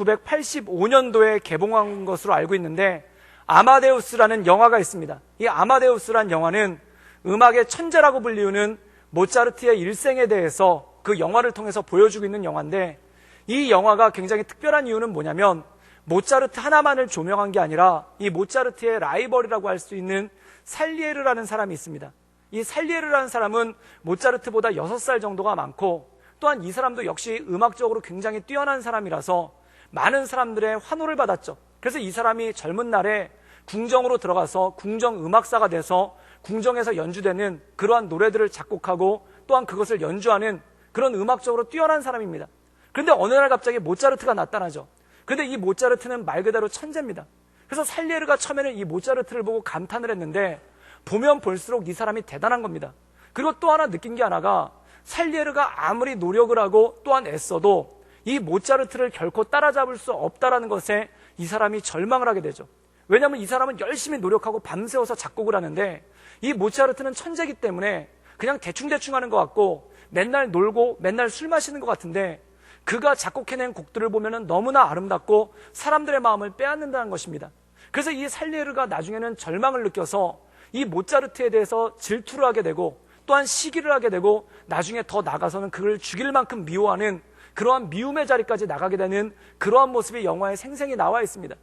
1985년도에 개봉한 것으로 알고 있는데 아마데우스라는 영화가 있습니다. 이 아마데우스라는 영화는 음악의 천재라고 불리우는 모차르트의 일생에 대해서 그 영화를 통해서 보여주고 있는 영화인데, 이 영화가 굉장히 특별한 이유는 뭐냐면 모차르트 하나만을 조명한 게 아니라 이 모차르트의 라이벌이라고 할 수 있는 살리에르라는 사람이 있습니다. 이 살리에르라는 사람은 모차르트보다 6살 정도가 많고, 또한 이 사람도 역시 음악적으로 굉장히 뛰어난 사람이라서 많은 사람들의 환호를 받았죠. 그래서 이 사람이 젊은 날에 궁정으로 들어가서 궁정 음악사가 돼서 궁정에서 연주되는 그러한 노래들을 작곡하고 또한 그것을 연주하는 그런 음악적으로 뛰어난 사람입니다. 그런데 어느 날 갑자기 모차르트가 나타나죠. 그런데 이 모차르트는 말 그대로 천재입니다. 그래서 살리에르가 처음에는 이 모차르트를 보고 감탄을 했는데 보면 볼수록 이 사람이 대단한 겁니다. 그리고 또 하나 느낀 게 하나가, 살리에르가 아무리 노력을 하고 또한 애써도 이 모차르트를 결코 따라잡을 수 없다라는 것에 이 사람이 절망을 하게 되죠. 왜냐하면 이 사람은 열심히 노력하고 밤새워서 작곡을 하는데 이 모차르트는 천재이기 때문에 그냥 대충대충 하는 것 같고 맨날 놀고 맨날 술 마시는 것 같은데, 그가 작곡해낸 곡들을 보면 너무나 아름답고 사람들의 마음을 빼앗는다는 것입니다. 그래서 이 살리에르가 나중에는 절망을 느껴서 이 모차르트에 대해서 질투를 하게 되고 또한 시기를 하게 되고 나중에 더 나가서는 그를 죽일 만큼 미워하는 그러한 미움의 자리까지 나가게 되는 그러한 모습이 영화에 생생히 나와 있습니다.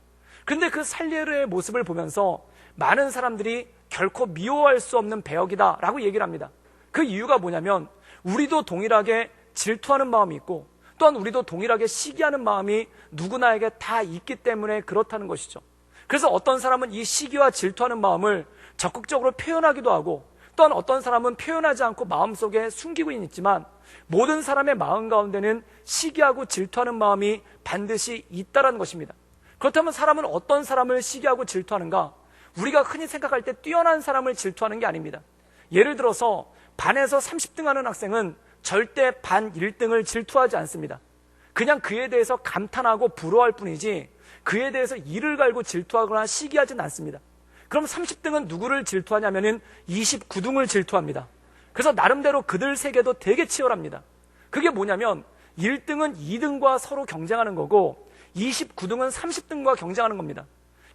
그런데 그 살리에르의 모습을 보면서 많은 사람들이 결코 미워할 수 없는 배역이다 라고 얘기를 합니다. 그 이유가 뭐냐면 우리도 동일하게 질투하는 마음이 있고 또한 우리도 동일하게 시기하는 마음이 누구나에게 다 있기 때문에 그렇다는 것이죠. 그래서 어떤 사람은 이 시기와 질투하는 마음을 적극적으로 표현하기도 하고 또한 어떤 사람은 표현하지 않고 마음속에 숨기고 있지만 모든 사람의 마음 가운데는 시기하고 질투하는 마음이 반드시 있다는 것입니다. 그렇다면 사람은 어떤 사람을 시기하고 질투하는가? 우리가 흔히 생각할 때 뛰어난 사람을 질투하는 게 아닙니다. 예를 들어서 반에서 30등 하는 학생은 절대 반 1등을 질투하지 않습니다. 그냥 그에 대해서 감탄하고 부러워할 뿐이지 그에 대해서 이를 갈고 질투하거나 시기하지는 않습니다. 그럼 30등은 누구를 질투하냐면은 29등을 질투합니다. 그래서 나름대로 그들 세계도 되게 치열합니다. 그게 뭐냐면 1등은 2등과 서로 경쟁하는 거고 29등은 30등과 경쟁하는 겁니다.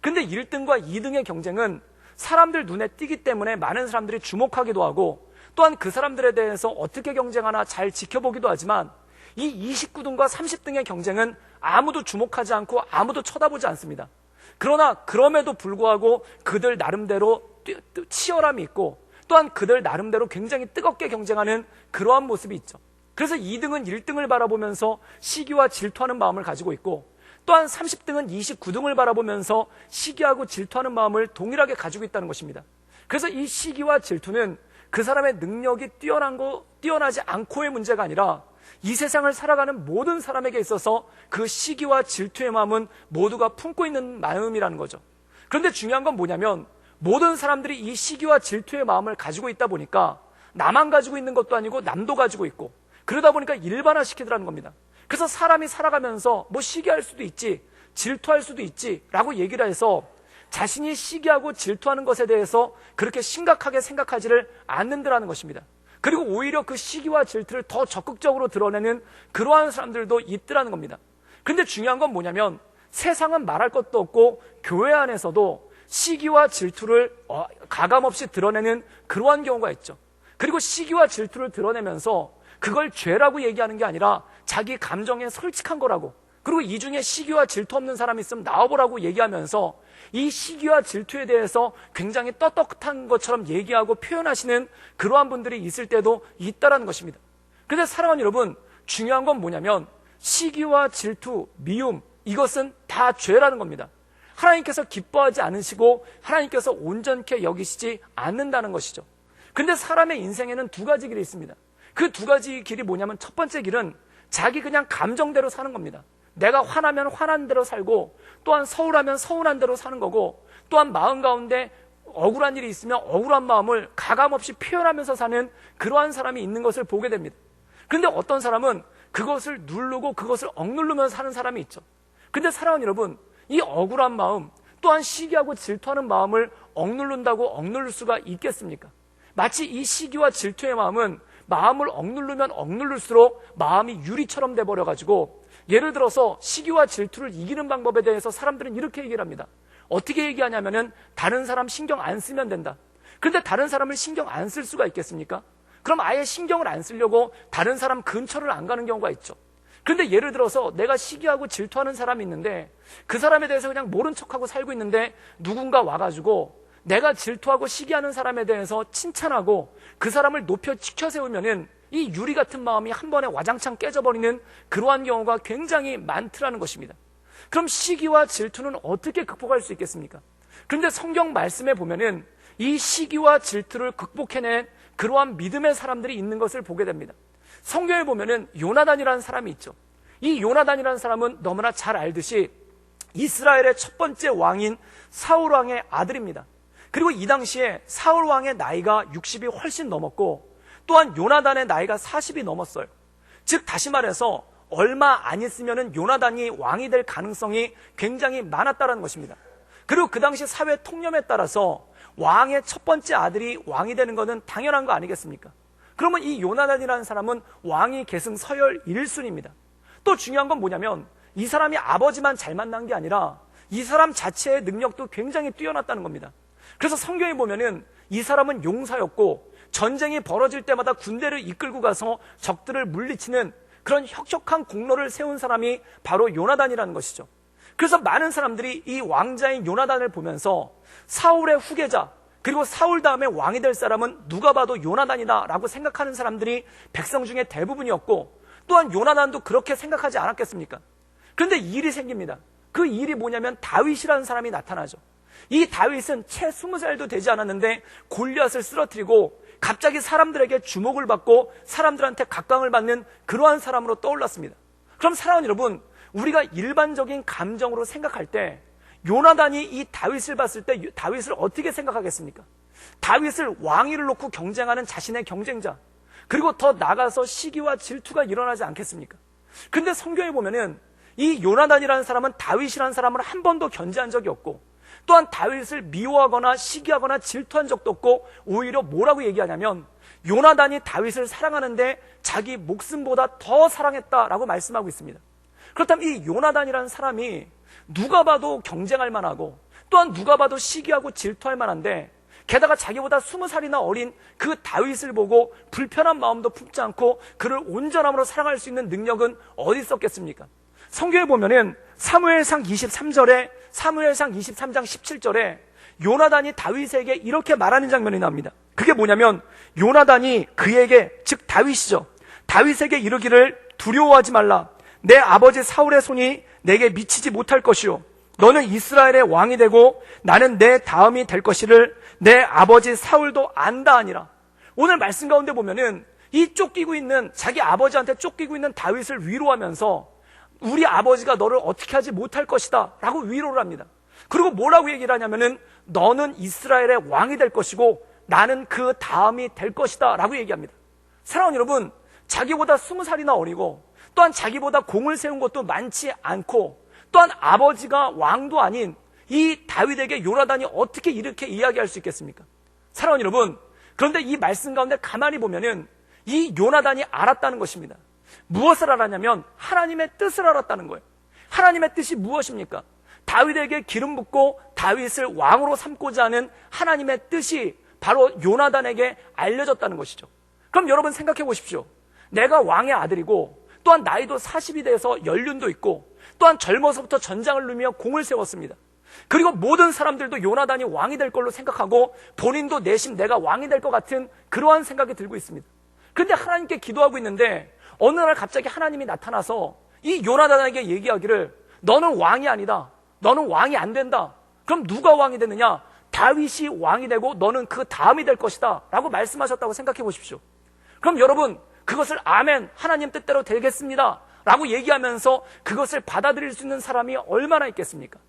근데 1등과 2등의 경쟁은 사람들 눈에 띄기 때문에 많은 사람들이 주목하기도 하고 또한 그 사람들에 대해서 어떻게 경쟁하나 잘 지켜보기도 하지만 이 29등과 30등의 경쟁은 아무도 주목하지 않고 아무도 쳐다보지 않습니다. 그러나 그럼에도 불구하고 그들 나름대로 치열함이 있고 또한 그들 나름대로 굉장히 뜨겁게 경쟁하는 그러한 모습이 있죠. 그래서 2등은 1등을 바라보면서 시기와 질투하는 마음을 가지고 있고 또한 30등은 29등을 바라보면서 시기하고 질투하는 마음을 동일하게 가지고 있다는 것입니다. 그래서 이 시기와 질투는 그 사람의 능력이 뛰어나지 않고의 문제가 아니라 이 세상을 살아가는 모든 사람에게 있어서 그 시기와 질투의 마음은 모두가 품고 있는 마음이라는 거죠. 그런데 중요한 건 뭐냐면 모든 사람들이 이 시기와 질투의 마음을 가지고 있다 보니까 나만 가지고 있는 것도 아니고 남도 가지고 있고 그러다 보니까 일반화시키더라는 겁니다. 그래서 사람이 살아가면서 뭐 시기할 수도 있지, 질투할 수도 있지 라고 얘기를 해서 자신이 시기하고 질투하는 것에 대해서 그렇게 심각하게 생각하지를 않는다는 것입니다. 그리고 오히려 그 시기와 질투를 더 적극적으로 드러내는 그러한 사람들도 있더라는 겁니다. 근데 중요한 건 뭐냐면 세상은 말할 것도 없고 교회 안에서도 시기와 질투를 가감없이 드러내는 그러한 경우가 있죠. 그리고 시기와 질투를 드러내면서 그걸 죄라고 얘기하는 게 아니라 자기 감정에 솔직한 거라고, 그리고 이 중에 시기와 질투 없는 사람이 있으면 나와보라고 얘기하면서 이 시기와 질투에 대해서 굉장히 떳떳한 것처럼 얘기하고 표현하시는 그러한 분들이 있을 때도 있다라는 것입니다. 그런데 사랑하는 여러분, 중요한 건 뭐냐면 시기와 질투, 미움, 이것은 다 죄라는 겁니다. 하나님께서 기뻐하지 않으시고 하나님께서 온전케 여기시지 않는다는 것이죠. 근데 사람의 인생에는 두 가지 길이 있습니다. 그 두 가지 길이 뭐냐면 첫 번째 길은 자기 그냥 감정대로 사는 겁니다. 내가 화나면 화난 대로 살고 또한 서운하면 서운한 대로 사는 거고 또한 마음 가운데 억울한 일이 있으면 억울한 마음을 가감없이 표현하면서 사는 그러한 사람이 있는 것을 보게 됩니다. 그런데 어떤 사람은 그것을 누르고 그것을 억누르면서 사는 사람이 있죠. 근데 사랑하는 여러분, 이 억울한 마음 또한 시기하고 질투하는 마음을 억누른다고 억누를 수가 있겠습니까? 마치 이 시기와 질투의 마음은 마음을 억누르면 억누를수록 마음이 유리처럼 돼버려가지고 예를 들어서 시기와 질투를 이기는 방법에 대해서 사람들은 이렇게 얘기를 합니다. 어떻게 얘기하냐면은 다른 사람 신경 안 쓰면 된다. 그런데 다른 사람을 신경 안 쓸 수가 있겠습니까? 그럼 아예 신경을 안 쓰려고 다른 사람 근처를 안 가는 경우가 있죠. 그런데 예를 들어서 내가 시기하고 질투하는 사람이 있는데 그 사람에 대해서 그냥 모른 척하고 살고 있는데 누군가 와가지고 내가 질투하고 시기하는 사람에 대해서 칭찬하고 그 사람을 높여 치켜 세우면은 이 유리 같은 마음이 한 번에 와장창 깨져버리는 그러한 경우가 굉장히 많더라는 것입니다. 그럼 시기와 질투는 어떻게 극복할 수 있겠습니까? 그런데 성경 말씀에 보면은 이 시기와 질투를 극복해낸 그러한 믿음의 사람들이 있는 것을 보게 됩니다. 성경에 보면은 요나단이라는 사람이 있죠. 이 요나단이라는 사람은 너무나 잘 알듯이 이스라엘의 첫 번째 왕인 사울 왕의 아들입니다. 그리고 이 당시에 사울 왕의 나이가 60이 훨씬 넘었고 또한 요나단의 나이가 40이 넘었어요. 즉 다시 말해서 얼마 안 있으면은 요나단이 왕이 될 가능성이 굉장히 많았다는 것입니다. 그리고 그 당시 사회 통념에 따라서 왕의 첫 번째 아들이 왕이 되는 것은 당연한 거 아니겠습니까? 그러면 이 요나단이라는 사람은 왕위 계승 서열 1순위입니다. 또 중요한 건 뭐냐면 이 사람이 아버지만 잘 만난 게 아니라 이 사람 자체의 능력도 굉장히 뛰어났다는 겁니다. 그래서 성경에 보면은 이 사람은 용사였고 전쟁이 벌어질 때마다 군대를 이끌고 가서 적들을 물리치는 그런 혁혁한 공로를 세운 사람이 바로 요나단이라는 것이죠. 그래서 많은 사람들이 이 왕자인 요나단을 보면서 사울의 후계자 그리고 사울 다음에 왕이 될 사람은 누가 봐도 요나단이다 라고 생각하는 사람들이 백성 중에 대부분이었고 또한 요나단도 그렇게 생각하지 않았겠습니까? 그런데 일이 생깁니다. 그 일이 뭐냐면 다윗이라는 사람이 나타나죠. 이 다윗은 채 20살도 되지 않았는데 골리앗을 쓰러뜨리고 갑자기 사람들에게 주목을 받고 사람들한테 각광을 받는 그러한 사람으로 떠올랐습니다. 그럼 사랑하는 여러분, 우리가 일반적인 감정으로 생각할 때 요나단이 이 다윗을 봤을 때 다윗을 어떻게 생각하겠습니까? 다윗을 왕위를 놓고 경쟁하는 자신의 경쟁자, 그리고 더 나가서 시기와 질투가 일어나지 않겠습니까? 근데 성경에 보면은 이 요나단이라는 사람은 다윗이라는 사람을 한 번도 견제한 적이 없고 또한 다윗을 미워하거나 시기하거나 질투한 적도 없고 오히려 뭐라고 얘기하냐면 요나단이 다윗을 사랑하는데 자기 목숨보다 더 사랑했다라고 말씀하고 있습니다. 그렇다면 이 요나단이라는 사람이 누가 봐도 경쟁할 만하고 또한 누가 봐도 시기하고 질투할 만한데 게다가 자기보다 20살이나 어린 그 다윗을 보고 불편한 마음도 품지 않고 그를 온전함으로 사랑할 수 있는 능력은 어디 있었겠습니까? 성경에 보면은 사무엘상 23절에 사무엘상 23장 17절에 요나단이 다윗에게 이렇게 말하는 장면이 나옵니다. 그게 뭐냐면 요나단이 그에게 즉 다윗이죠. 다윗에게 이르기를 두려워하지 말라. 내 아버지 사울의 손이 내게 미치지 못할 것이요 너는 이스라엘의 왕이 되고 나는 내 다음이 될 것이를 내 아버지 사울도 안다 하니라. 오늘 말씀 가운데 보면은 이 쫓기고 있는 자기 아버지한테 쫓기고 있는 다윗을 위로하면서 우리 아버지가 너를 어떻게 하지 못할 것이다 라고 위로를 합니다. 그리고 뭐라고 얘기를 하냐면은 너는 이스라엘의 왕이 될 것이고 나는 그 다음이 될 것이다 라고 얘기합니다. 사랑하는 여러분, 자기보다 20살이나 어리고 또한 자기보다 공을 세운 것도 많지 않고 또한 아버지가 왕도 아닌 이 다윗에게 요나단이 어떻게 이렇게 이야기할 수 있겠습니까? 사랑하는 여러분, 그런데 이 말씀 가운데 가만히 보면은 이 요나단이 알았다는 것입니다. 무엇을 알았냐면 하나님의 뜻을 알았다는 거예요. 하나님의 뜻이 무엇입니까? 다윗에게 기름 붓고 다윗을 왕으로 삼고자 하는 하나님의 뜻이 바로 요나단에게 알려졌다는 것이죠. 그럼 여러분 생각해 보십시오. 내가 왕의 아들이고 또한 나이도 40이 돼서 연륜도 있고 또한 젊어서부터 전장을 누비며 공을 세웠습니다. 그리고 모든 사람들도 요나단이 왕이 될 걸로 생각하고 본인도 내심 내가 왕이 될 것 같은 그러한 생각이 들고 있습니다. 그런데 하나님께 기도하고 있는데 어느 날 갑자기 하나님이 나타나서 이 요나단에게 얘기하기를 너는 왕이 아니다. 너는 왕이 안 된다. 그럼 누가 왕이 되느냐? 다윗이 왕이 되고 너는 그 다음이 될 것이다 라고 말씀하셨다고 생각해 보십시오. 그럼 여러분 그것을 아멘 하나님 뜻대로 되겠습니다 라고 얘기하면서 그것을 받아들일 수 있는 사람이 얼마나 있겠습니까?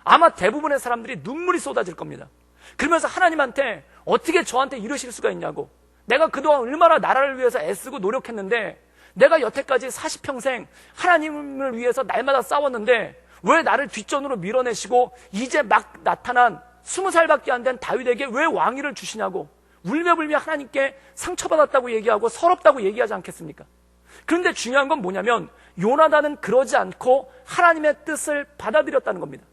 아마 대부분의 사람들이 눈물이 쏟아질 겁니다. 그러면서 하나님한테 어떻게 저한테 이러실 수가 있냐고, 내가 그동안 얼마나 나라를 위해서 애쓰고 노력했는데 내가 여태까지 40평생 하나님을 위해서 날마다 싸웠는데 왜 나를 뒷전으로 밀어내시고 이제 막 나타난 20살밖에 안 된 다윗에게 왜 왕위를 주시냐고 울며불며 하나님께 상처받았다고 얘기하고 서럽다고 얘기하지 않겠습니까? 그런데 중요한 건 뭐냐면 요나단은 그러지 않고 하나님의 뜻을 받아들였다는 겁니다.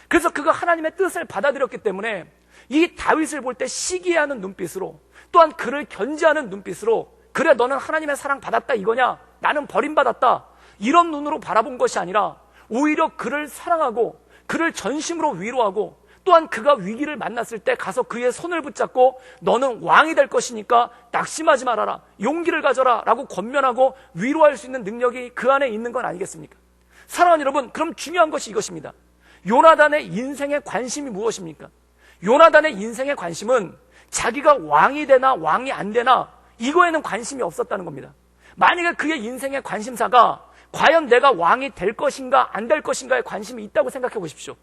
그래서 그가 하나님의 뜻을 받아들였기 때문에 이 다윗을 볼 때 시기하는 눈빛으로, 또한 그를 견제하는 눈빛으로, 그래 너는 하나님의 사랑 받았다 이거냐, 나는 버림받았다, 이런 눈으로 바라본 것이 아니라 오히려 그를 사랑하고 그를 전심으로 위로하고, 또한 그가 위기를 만났을 때 가서 그의 손을 붙잡고 너는 왕이 될 것이니까 낙심하지 말아라, 용기를 가져라 라고 권면하고 위로할 수 있는 능력이 그 안에 있는 건 아니겠습니까? 사랑하는 여러분, 그럼 중요한 것이 이것입니다. 요나단의 인생의 관심이 무엇입니까? 요나단의 인생의 관심은 자기가 왕이 되나 왕이 안 되나 이거에는 관심이 없었다는 겁니다. 만약에 그의 인생의 관심사가 과연 내가 왕이 될 것인가 안 될 것인가에 관심이 있다고 생각해 보십시오.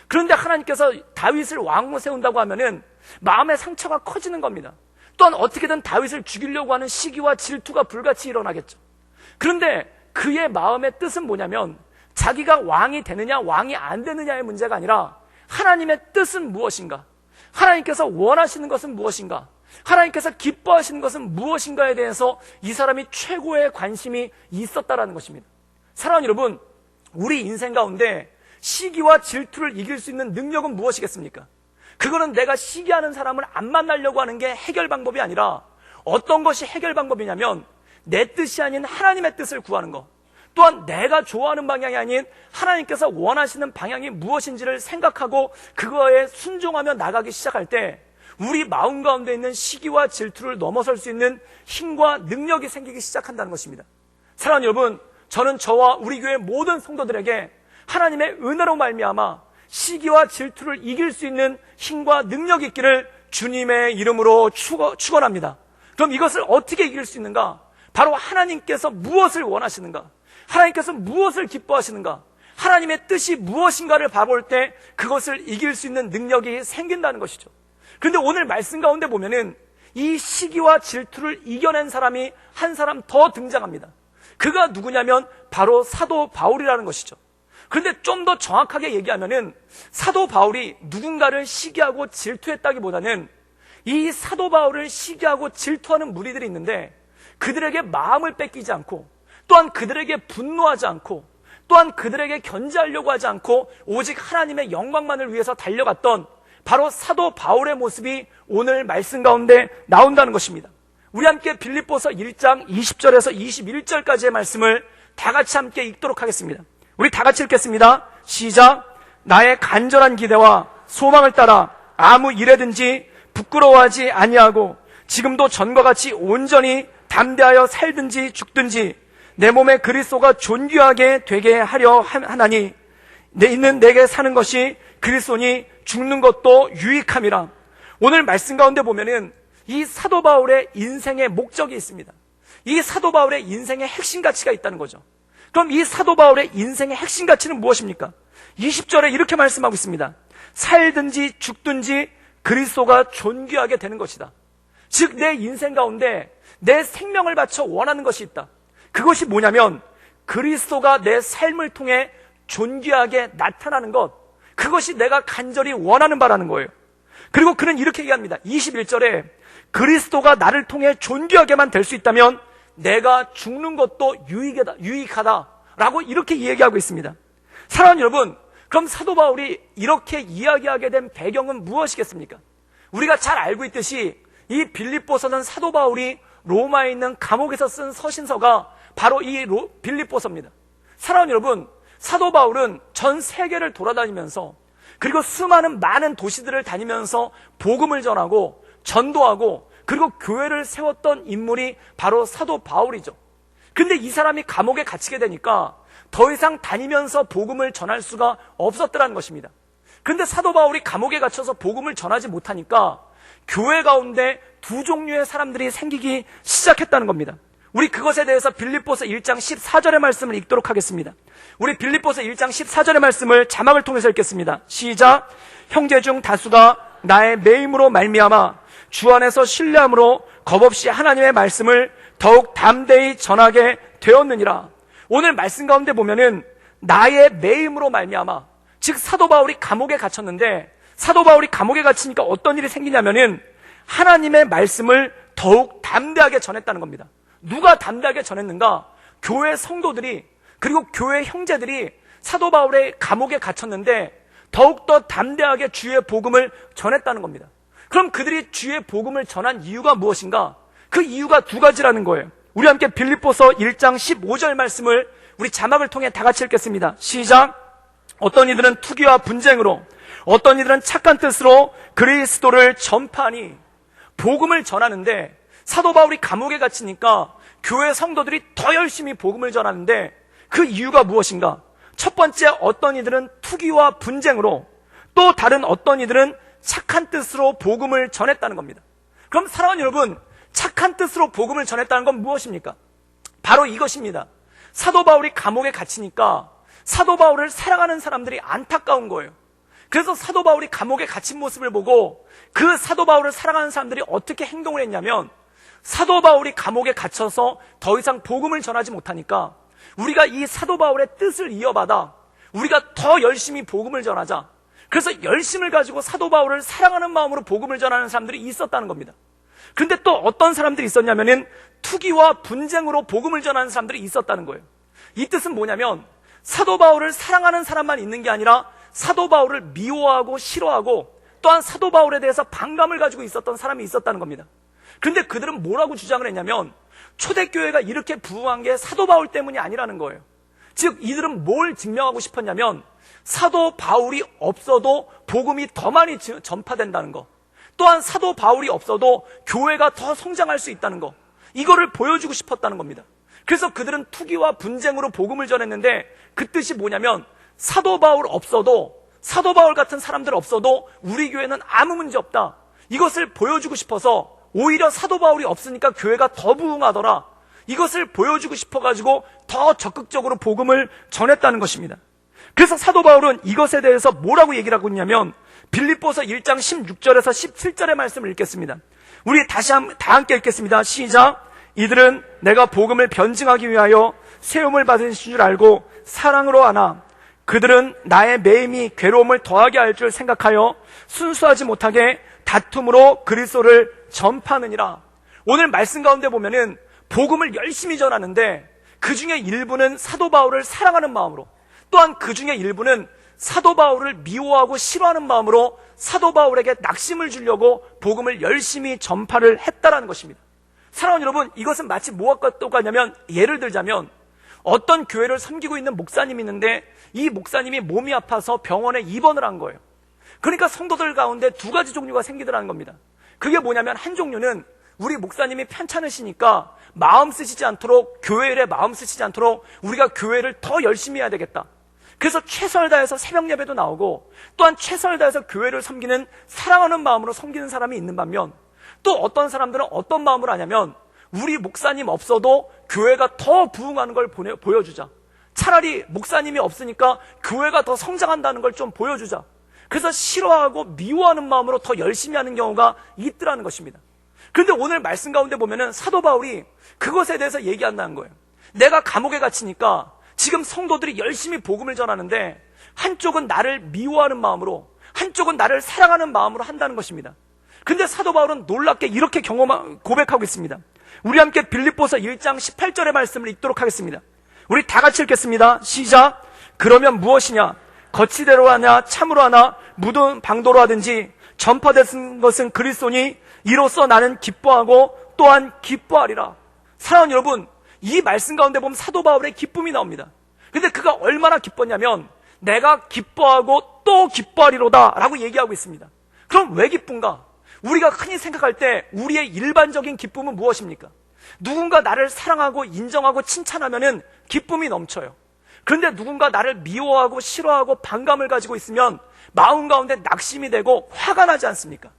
그런데 하나님께서 다윗을 왕으로 세운다고 하면은 마음의 상처가 커지는 겁니다. 또한 어떻게든 다윗을 죽이려고 하는 시기와 질투가 불같이 일어나겠죠. 그런데 그의 마음의 뜻은 뭐냐면 자기가 왕이 되느냐 왕이 안 되느냐의 문제가 아니라 하나님의 뜻은 무엇인가, 하나님께서 원하시는 것은 무엇인가, 하나님께서 기뻐하시는 것은 무엇인가에 대해서 이 사람이 최고의 관심이 있었다라는 것입니다. 사랑하는 여러분, 우리 인생 가운데 시기와 질투를 이길 수 있는 능력은 무엇이겠습니까? 그거는 내가 시기하는 사람을 안 만나려고 하는 게 해결 방법이 아니라, 어떤 것이 해결 방법이냐면 내 뜻이 아닌 하나님의 뜻을 구하는 것, 또한 내가 좋아하는 방향이 아닌 하나님께서 원하시는 방향이 무엇인지를 생각하고 그거에 순종하며 나가기 시작할 때 우리 마음 가운데 있는 시기와 질투를 넘어설 수 있는 힘과 능력이 생기기 시작한다는 것입니다. 사랑하는 여러분, 저는 저와 우리 교회 모든 성도들에게 하나님의 은혜로 말미암아 시기와 질투를 이길 수 있는 힘과 능력이 있기를 주님의 이름으로 축원합니다. 그럼 이것을 어떻게 이길 수 있는가? 바로 하나님께서 무엇을 원하시는가? 하나님께서 무엇을 기뻐하시는가? 하나님의 뜻이 무엇인가를 바라볼 때 그것을 이길 수 있는 능력이 생긴다는 것이죠. 그런데 오늘 말씀 가운데 보면은 이 시기와 질투를 이겨낸 사람이 한 사람 더 등장합니다. 그가 누구냐면 바로 사도 바울이라는 것이죠. 그런데 좀 더 정확하게 얘기하면은 사도 바울이 누군가를 시기하고 질투했다기보다는 이 사도 바울을 시기하고 질투하는 무리들이 있는데 그들에게 마음을 뺏기지 않고, 또한 그들에게 분노하지 않고, 또한 그들에게 견제하려고 하지 않고 오직 하나님의 영광만을 위해서 달려갔던 바로 사도 바울의 모습이 오늘 말씀 가운데 나온다는 것입니다. 우리 함께 빌립보서 1장 20절에서 21절까지의 말씀을 다 같이 함께 읽도록 하겠습니다. 우리 다 같이 읽겠습니다. 시작. 나의 간절한 기대와 소망을 따라 아무 일에든지 부끄러워하지 아니하고 지금도 전과 같이 온전히 담대하여 살든지 죽든지 내 몸에 그리스도가 존귀하게 되게 하려 하나니 있는 내게 사는 것이 그리스도니 죽는 것도 유익함이라. 오늘 말씀 가운데 보면은 이 사도 바울의 인생의 목적이 있습니다. 이 사도 바울의 인생의 핵심 가치가 있다는 거죠. 그럼 이 사도 바울의 인생의 핵심 가치는 무엇입니까? 20절에 이렇게 말씀하고 있습니다. 살든지 죽든지 그리스도가 존귀하게 되는 것이다. 즉 내 인생 가운데 내 생명을 바쳐 원하는 것이 있다. 그것이 뭐냐면 그리스도가 내 삶을 통해 존귀하게 나타나는 것, 그것이 내가 간절히 원하는 바라는 거예요. 그리고 그는 이렇게 얘기합니다. 21절에 그리스도가 나를 통해 존귀하게만 될 수 있다면 내가 죽는 것도 유익하다라고 이렇게 이야기하고 있습니다. 사랑하는 여러분, 그럼 사도 바울이 이렇게 이야기하게 된 배경은 무엇이겠습니까? 우리가 잘 알고 있듯이 이 빌립보서는 사도 바울이 로마에 있는 감옥에서 쓴 서신서가 바로 이 빌립보서입니다. 사랑하는 여러분, 사도 바울은 전 세계를 돌아다니면서 그리고 많은 도시들을 다니면서 복음을 전하고 전도하고 그리고 교회를 세웠던 인물이 바로 사도 바울이죠. 근데 이 사람이 감옥에 갇히게 되니까 더 이상 다니면서 복음을 전할 수가 없었더라는 것입니다. 근데 사도 바울이 감옥에 갇혀서 복음을 전하지 못하니까 교회 가운데 두 종류의 사람들이 생기기 시작했다는 겁니다. 우리 그것에 대해서 빌립보서 1장 14절의 말씀을 읽도록 하겠습니다. 우리 빌립보서 1장 14절의 말씀을 자막을 통해서 읽겠습니다. 시작. 형제 중 다수가 나의 매임으로 말미암아 주 안에서 신뢰함으로 겁없이 하나님의 말씀을 더욱 담대히 전하게 되었느니라. 오늘 말씀 가운데 보면은 나의 매임으로 말미암아, 즉 사도 바울이 감옥에 갇혔는데 사도 바울이 감옥에 갇히니까 어떤 일이 생기냐면은 하나님의 말씀을 더욱 담대하게 전했다는 겁니다. 누가 담대하게 전했는가? 교회 성도들이 그리고 교회 형제들이 사도 바울의 감옥에 갇혔는데 더욱더 담대하게 주의 복음을 전했다는 겁니다. 그럼 그들이 주의 복음을 전한 이유가 무엇인가? 그 이유가 두 가지라는 거예요. 우리 함께 빌립보서 1장 15절 말씀을 우리 자막을 통해 다 같이 읽겠습니다. 시작. 어떤 이들은 투기와 분쟁으로, 어떤 이들은 착한 뜻으로 그리스도를 전파하니. 복음을 전하는데 사도 바울이 감옥에 갇히니까 교회 성도들이 더 열심히 복음을 전하는데 그 이유가 무엇인가? 첫 번째, 어떤 이들은 투기와 분쟁으로, 또 다른 어떤 이들은 착한 뜻으로 복음을 전했다는 겁니다. 그럼 사랑하는 여러분, 착한 뜻으로 복음을 전했다는 건 무엇입니까? 바로 이것입니다. 사도 바울이 감옥에 갇히니까 사도 바울을 사랑하는 사람들이 안타까운 거예요. 그래서 사도 바울이 감옥에 갇힌 모습을 보고 그 사도 바울을 사랑하는 사람들이 어떻게 행동을 했냐면, 사도 바울이 감옥에 갇혀서 더 이상 복음을 전하지 못하니까 우리가 이 사도 바울의 뜻을 이어받아 우리가 더 열심히 복음을 전하자. 그래서 열심을 가지고 사도 바울을 사랑하는 마음으로 복음을 전하는 사람들이 있었다는 겁니다. 그런데 또 어떤 사람들이 있었냐면은 투기와 분쟁으로 복음을 전하는 사람들이 있었다는 거예요. 이 뜻은 뭐냐면 사도 바울을 사랑하는 사람만 있는 게 아니라 사도 바울을 미워하고 싫어하고 또한 사도 바울에 대해서 반감을 가지고 있었던 사람이 있었다는 겁니다. 그런데 그들은 뭐라고 주장을 했냐면 초대교회가 이렇게 부흥한 게 사도 바울 때문이 아니라는 거예요. 즉 이들은 뭘 증명하고 싶었냐면 사도 바울이 없어도 복음이 더 많이 전파된다는 거, 또한 사도 바울이 없어도 교회가 더 성장할 수 있다는 거, 이거를 보여주고 싶었다는 겁니다. 그래서 그들은 투기와 분쟁으로 복음을 전했는데 그 뜻이 뭐냐면 사도 바울 없어도, 사도 바울 같은 사람들 없어도 우리 교회는 아무 문제 없다, 이것을 보여주고 싶어서 오히려 사도 바울이 없으니까 교회가 더 부흥하더라, 이것을 보여주고 싶어가지고 더 적극적으로 복음을 전했다는 것입니다. 그래서 사도 바울은 이것에 대해서 뭐라고 얘기를 하고 있냐면 빌립보서 1장 16절에서 17절의 말씀을 읽겠습니다. 우리 다 함께 읽겠습니다. 시작. 이들은 내가 복음을 변증하기 위하여 세움을 받은 줄 알고 사랑으로 하나 그들은 나의 매임이 괴로움을 더하게 할 줄 생각하여 순수하지 못하게 다툼으로 그리스도를 전파하느니라. 오늘 말씀 가운데 보면은 복음을 열심히 전하는데 그 중에 일부는 사도 바울을 사랑하는 마음으로, 또한 그 중에 일부는 사도 바울을 미워하고 싫어하는 마음으로 사도 바울에게 낙심을 주려고 복음을 열심히 전파를 했다라는 것입니다. 사랑하는 여러분, 이것은 마치 뭐와 똑같냐면, 예를 들자면 어떤 교회를 섬기고 있는 목사님이 있는데 이 목사님이 몸이 아파서 병원에 입원을 한 거예요. 그러니까 성도들 가운데 두 가지 종류가 생기더라는 겁니다. 그게 뭐냐면, 한 종류는 우리 목사님이 편찮으시니까 마음 쓰시지 않도록, 교회 일에 마음 쓰시지 않도록 우리가 교회를 더 열심히 해야 되겠다, 그래서 최선을 다해서 새벽 예배도 나오고 또한 최선을 다해서 교회를 섬기는, 사랑하는 마음으로 섬기는 사람이 있는 반면, 또 어떤 사람들은 어떤 마음으로 하냐면 우리 목사님 없어도 교회가 더 부흥하는 걸 보여주자, 차라리 목사님이 없으니까 교회가 더 성장한다는 걸 좀 보여주자, 그래서 싫어하고 미워하는 마음으로 더 열심히 하는 경우가 있더라는 것입니다. 그런데 오늘 말씀 가운데 보면은 사도 바울이 그것에 대해서 얘기한다는 거예요. 내가 감옥에 갇히니까 지금 성도들이 열심히 복음을 전하는데 한쪽은 나를 미워하는 마음으로, 한쪽은 나를 사랑하는 마음으로 한다는 것입니다. 근데 사도 바울은 놀랍게 이렇게 고백하고 있습니다. 우리 함께 빌립보서 1장 18절의 말씀을 읽도록 하겠습니다. 우리 다 같이 읽겠습니다. 시작. 그러면 무엇이냐? 거치대로 하냐 참으로 하나 무든 방도로 하든지 전파된 것은 그리스도니 이로써 나는 기뻐하고 또한 기뻐하리라. 사랑하는 여러분, 이 말씀 가운데 보면 사도 바울의 기쁨이 나옵니다. 근데 그가 얼마나 기뻤냐면 내가 기뻐하고 또 기뻐하리로다 라고 얘기하고 있습니다. 그럼 왜 기쁜가? 우리가 흔히 생각할 때 우리의 일반적인 기쁨은 무엇입니까? 누군가 나를 사랑하고 인정하고 칭찬하면은 기쁨이 넘쳐요. 그런데 누군가 나를 미워하고 싫어하고 반감을 가지고 있으면 마음 가운데 낙심이 되고 화가 나지 않습니까?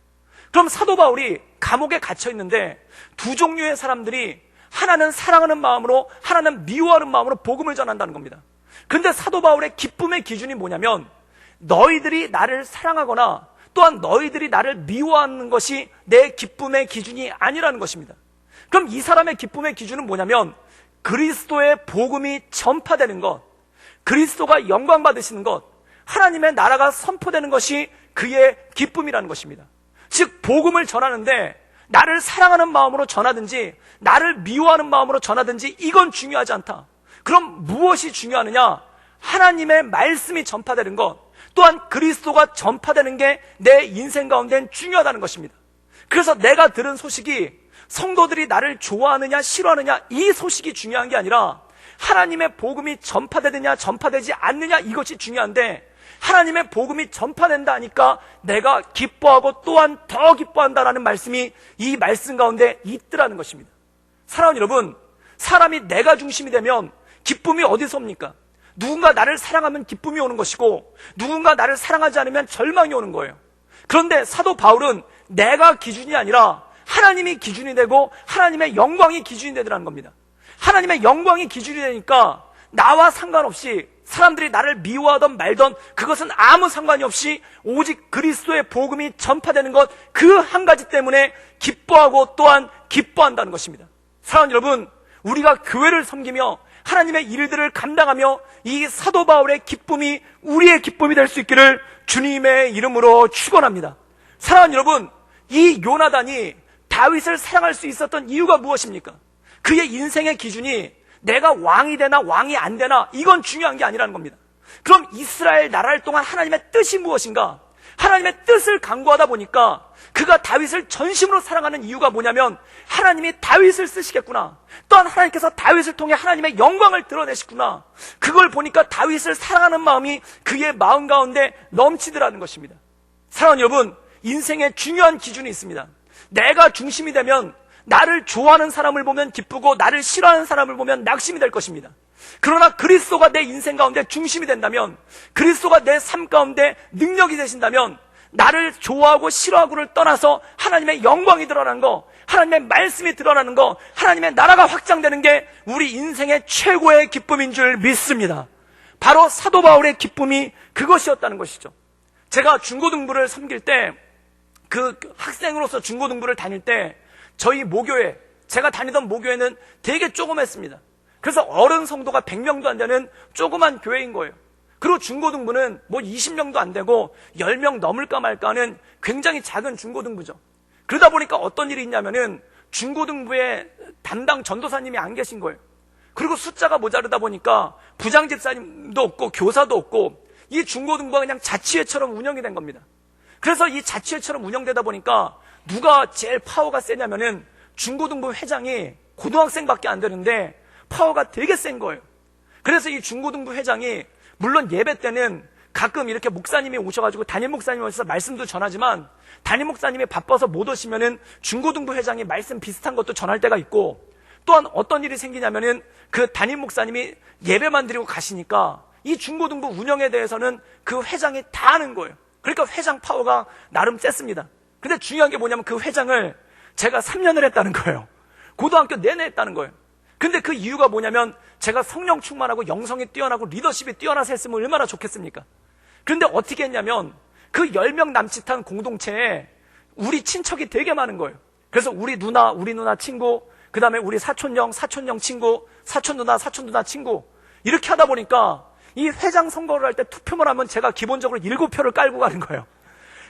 그럼 사도 바울이 감옥에 갇혀 있는데 두 종류의 사람들이, 하나는 사랑하는 마음으로, 하나는 미워하는 마음으로 복음을 전한다는 겁니다. 그런데 사도 바울의 기쁨의 기준이 뭐냐면 너희들이 나를 사랑하거나 또한 너희들이 나를 미워하는 것이 내 기쁨의 기준이 아니라는 것입니다. 그럼 이 사람의 기쁨의 기준은 뭐냐면 그리스도의 복음이 전파되는 것, 그리스도가 영광 받으시는 것, 하나님의 나라가 선포되는 것이 그의 기쁨이라는 것입니다. 즉 복음을 전하는데 나를 사랑하는 마음으로 전하든지 나를 미워하는 마음으로 전하든지 이건 중요하지 않다. 그럼 무엇이 중요하느냐? 하나님의 말씀이 전파되는 것, 또한 그리스도가 전파되는 게 내 인생 가운데는 중요하다는 것입니다. 그래서 내가 들은 소식이 성도들이 나를 좋아하느냐 싫어하느냐 이 소식이 중요한 게 아니라 하나님의 복음이 전파되느냐 전파되지 않느냐 이것이 중요한데, 하나님의 복음이 전파된다 하니까 내가 기뻐하고 또한 더 기뻐한다라는 말씀이 이 말씀 가운데 있더라는 것입니다. 사랑하는 여러분, 사람이 내가 중심이 되면 기쁨이 어디서 옵니까? 누군가 나를 사랑하면 기쁨이 오는 것이고, 누군가 나를 사랑하지 않으면 절망이 오는 거예요. 그런데 사도 바울은 내가 기준이 아니라 하나님이 기준이 되고 하나님의 영광이 기준이 되더라는 겁니다. 하나님의 영광이 기준이 되니까 나와 상관없이 사람들이 나를 미워하던 말던 그것은 아무 상관이 없이 오직 그리스도의 복음이 전파되는 것, 그 한 가지 때문에 기뻐하고 또한 기뻐한다는 것입니다. 사랑하는 여러분, 우리가 교회를 섬기며 하나님의 일들을 감당하며 이 사도 바울의 기쁨이 우리의 기쁨이 될 수 있기를 주님의 이름으로 축원합니다. 사랑하는 여러분, 이 요나단이 다윗을 사랑할 수 있었던 이유가 무엇입니까? 그의 인생의 기준이 내가 왕이 되나 왕이 안 되나 이건 중요한 게 아니라는 겁니다. 그럼 이스라엘 나라를 동안 하나님의 뜻이 무엇인가? 하나님의 뜻을 강구하다 보니까 그가 다윗을 전심으로 사랑하는 이유가 뭐냐면 하나님이 다윗을 쓰시겠구나, 또한 하나님께서 다윗을 통해 하나님의 영광을 드러내시구나, 그걸 보니까 다윗을 사랑하는 마음이 그의 마음 가운데 넘치더라는 것입니다. 사랑하는 여러분, 인생에 중요한 기준이 있습니다. 내가 중심이 되면 나를 좋아하는 사람을 보면 기쁘고 나를 싫어하는 사람을 보면 낙심이 될 것입니다. 그러나 그리스도가 내 인생 가운데 중심이 된다면, 그리스도가 내 삶 가운데 능력이 되신다면 나를 좋아하고 싫어하고를 떠나서 하나님의 영광이 드러나는 거, 하나님의 말씀이 드러나는 거, 하나님의 나라가 확장되는 게 우리 인생의 최고의 기쁨인 줄 믿습니다. 바로 사도 바울의 기쁨이 그것이었다는 것이죠. 제가 중고등부를 섬길 때, 그 학생으로서 중고등부를 다닐 때 저희 모교회, 제가 다니던 모교회는 되게 조그맸습니다. 그래서 어른 성도가 100명도 안 되는 조그만 교회인 거예요. 그리고 중고등부는 뭐 20명도 안 되고 10명 넘을까 말까 하는 굉장히 작은 중고등부죠. 그러다 보니까 어떤 일이 있냐면은 중고등부에 담당 전도사님이 안 계신 거예요. 그리고 숫자가 모자르다 보니까 부장집사님도 없고 교사도 없고 이 중고등부가 그냥 자치회처럼 운영이 된 겁니다. 그래서 이 자치회처럼 운영되다 보니까 누가 제일 파워가 세냐면은 중고등부 회장이 고등학생밖에 안 되는데 파워가 되게 센 거예요. 그래서 이 중고등부 회장이 물론 예배 때는 가끔 이렇게 목사님이 오셔가지고 담임 목사님이 오셔서 말씀도 전하지만 담임 목사님이 바빠서 못 오시면은 중고등부 회장이 말씀 비슷한 것도 전할 때가 있고, 또한 어떤 일이 생기냐면은 그 담임 목사님이 예배만 드리고 가시니까 이 중고등부 운영에 대해서는 그 회장이 다 아는 거예요. 그러니까 회장 파워가 나름 셌습니다. 근데 중요한 게 뭐냐면 그 회장을 제가 3년을 했다는 거예요. 고등학교 내내 했다는 거예요. 근데 그 이유가 뭐냐면 제가 성령 충만하고 영성이 뛰어나고 리더십이 뛰어나서 했으면 얼마나 좋겠습니까? 그런데 어떻게 했냐면 그 10명 남짓한 공동체에 우리 친척이 되게 많은 거예요. 그래서 우리 누나 친구, 그 다음에 우리 사촌형 친구, 사촌 누나 친구, 이렇게 하다 보니까 이 회장 선거를 할 때 투표만 하면 제가 기본적으로 7표를 깔고 가는 거예요.